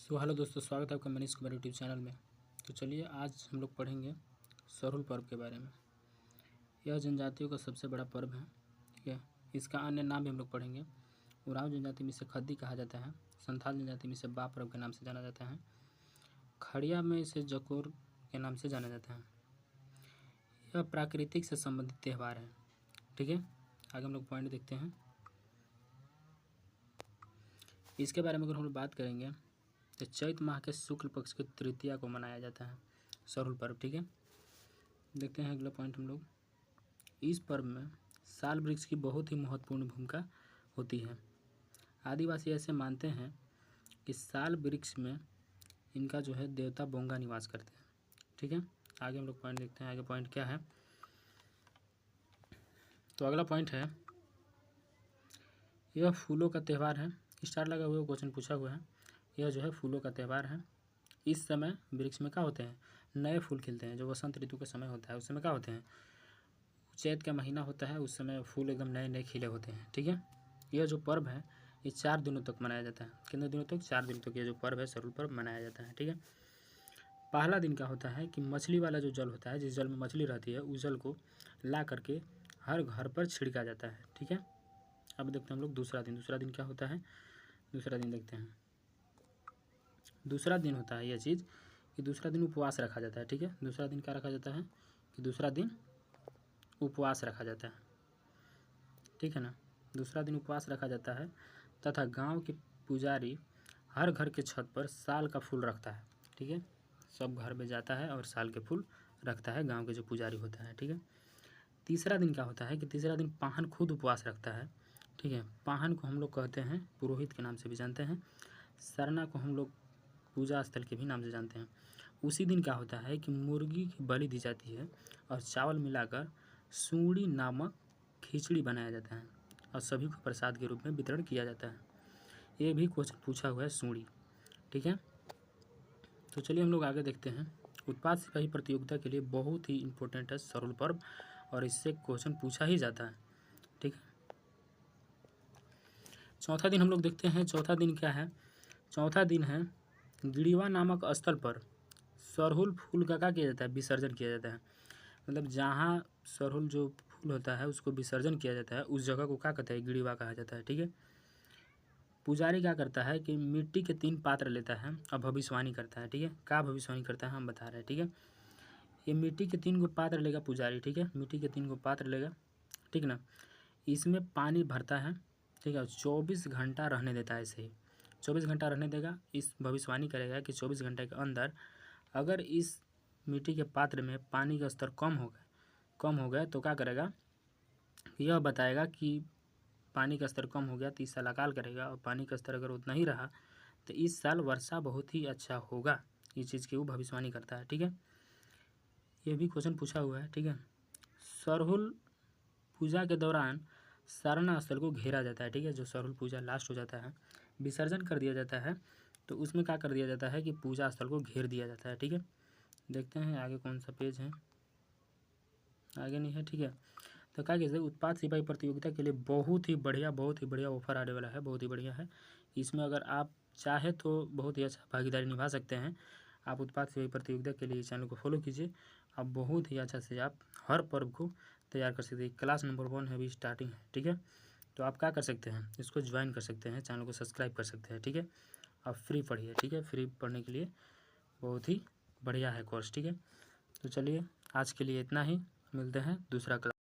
Hello दोस्तों, स्वागत है आपका मनीष कुमार यूट्यूब चैनल में। तो चलिए आज हम लोग पढ़ेंगे सरहुल पर्व के बारे में। यह जनजातियों का सबसे बड़ा पर्व है, ठीक है। इसका अन्य नाम भी हम लोग पढ़ेंगे। उरांव जनजाति में इसे खद्दी कहा जाता है। संथाल जनजाति में इसे बा पर्व के नाम से जाना जाता है। खड़िया में इसे जकोर के नाम से जाना जाता है। यह प्राकृतिक से संबंधित त्यौहार है, ठीक है। आगे हम लोग पॉइंट देखते हैं। इसके बारे में अगर हम लोग बात करेंगे तो चैत माह के शुक्ल पक्ष की तृतीया को मनाया जाता है सरहुल पर्व, ठीक है। देखते हैं अगला पॉइंट हम लोग। इस पर्व में साल वृक्ष की बहुत ही महत्वपूर्ण भूमिका होती है। आदिवासी ऐसे मानते हैं कि साल वृक्ष में इनका जो है देवता बोंगा निवास करते हैं, ठीक है। आगे हम लोग पॉइंट देखते हैं। आगे पॉइंट क्या है, तो अगला पॉइंट है यह फूलों का त्यौहार है। स्टार लगा हुआ क्वेश्चन पूछा हुआ है। यह जो है फूलों का त्यौहार है। इस समय वृक्ष में क्या होते हैं, नए फूल खिलते हैं। जो वसंत ऋतु का समय होता है उस समय क्या होते हैं, चैत का महीना होता है, उस समय फूल एकदम नए नए खिले होते हैं, ठीक है। यह जो पर्व है ये 4 दिनों तक मनाया जाता है। कितने दिनों तक, 4 दिन तक ये जो पर्व है सरहुल पर्व मनाया जाता है, ठीक है। पहला दिन क्या होता है कि मछली वाला जो जल होता है, जिस जल में मछली रहती है, उस जल को ला करके हर घर पर छिड़का जाता है, ठीक है। अब देखते हैं हम लोग दूसरा दिन। दूसरा दिन क्या होता है, दूसरा दिन देखते हैं। दूसरा दिन होता है यह चीज़ कि दूसरा दिन उपवास रखा जाता है, ठीक है। दूसरा दिन क्या रखा जाता है कि दूसरा दिन उपवास रखा जाता है, ठीक है ना। दूसरा दिन उपवास रखा जाता है तथा गांव के पुजारी हर घर के छत पर साल का फूल रखता है, ठीक है। सब घर में जाता है और साल के फूल रखता है गांव के जो पुजारी होता है, ठीक है। तीसरा दिन क्या होता है कि तीसरा दिन पाहन खुद उपवास रखता है, ठीक है। पाहन को हम लोग कहते हैं पुरोहित के नाम से भी जानते हैं। सरना को हम लोग पूजा स्थल के भी नाम से जानते हैं। उसी दिन क्या होता है कि मुर्गी की बलि दी जाती है और चावल मिलाकर सूड़ी नामक खिचड़ी बनाया जाता है और सभी को प्रसाद के रूप में वितरण किया जाता है। ये भी क्वेश्चन पूछा हुआ है सूड़ी, ठीक है। तो चलिए हम लोग आगे देखते हैं। उत्पाद सिपाही प्रतियोगिता के लिए बहुत ही इम्पोर्टेंट है सरहुल पर्व और इससे क्वेश्चन पूछा ही जाता है, ठीक है। चौथा दिन हम लोग देखते हैं। चौथा दिन क्या है, चौथा दिन है गिड़ीवा नामक स्थल पर सरहुल फूल का क्या किया जाता है, विसर्जन किया जाता है। मतलब जहाँ सरहुल जो फूल होता है उसको विसर्जन किया जाता है उस जगह को क्या कहता है, गिड़ीवा कहा जाता है, ठीक है। पुजारी क्या करता है कि मिट्टी के 3 पात्र लेता है और भविष्यवाणी करता है, ठीक है। क्या भविष्यवाणी करता है हम बता रहे हैं, ठीक है। ये मिट्टी के 3 गो पात्र लेगा पुजारी, ठीक है। मिट्टी के 3 गो पात्र लेगा, ठीक ना। इसमें पानी भरता है, ठीक है। 24 घंटा रहने देता है ऐसे ही। 24 घंटा रहने देगा। इस भविष्यवाणी करेगा कि 24 घंटे के अंदर अगर इस मिट्टी के पात्र में पानी का स्तर कम हो गया तो क्या करेगा, यह बताएगा कि पानी का स्तर कम हो गया तो इस साल अकाल करेगा, और पानी का स्तर अगर उतना ही रहा तो इस साल वर्षा बहुत ही अच्छा होगा। ये चीज़ की वो भविष्यवाणी करता है, ठीक है। ये भी क्वेश्चन पूछा हुआ है, ठीक है। सरहुल पूजा के दौरान सारना स्थल को घेरा जाता है, ठीक है। जो सरहुल पूजा लास्ट हो जाता है, विसर्जन कर दिया जाता है, तो उसमें क्या कर दिया जाता है कि पूजा स्थल को घेर दिया जाता है, ठीक है। देखते हैं आगे कौन सा पेज है, आगे नहीं है, ठीक है। तो क्या कहते हैं, उत्पाद सिपाही प्रतियोगिता के लिए बहुत ही बढ़िया ऑफर आने वाला है, बहुत ही बढ़िया है। इसमें अगर आप चाहे तो बहुत ही अच्छा भागीदारी निभा सकते हैं। आप उत्पाद सिपाही प्रतियोगिता के लिए चैनल को फॉलो कीजिए। आप बहुत ही अच्छा से आप हर पर्व को तैयार कर सकते हैं। क्लास नंबर 1 है, अभी स्टार्टिंग है, ठीक है। तो आप क्या कर सकते हैं, इसको ज्वाइन कर सकते हैं, चैनल को सब्सक्राइब कर सकते हैं, ठीक है। आप फ्री पढ़िए, ठीक है। फ्री पढ़ने के लिए बहुत ही बढ़िया है कोर्स, ठीक है। तो चलिए आज के लिए इतना ही, मिलते हैं दूसरा क्लास।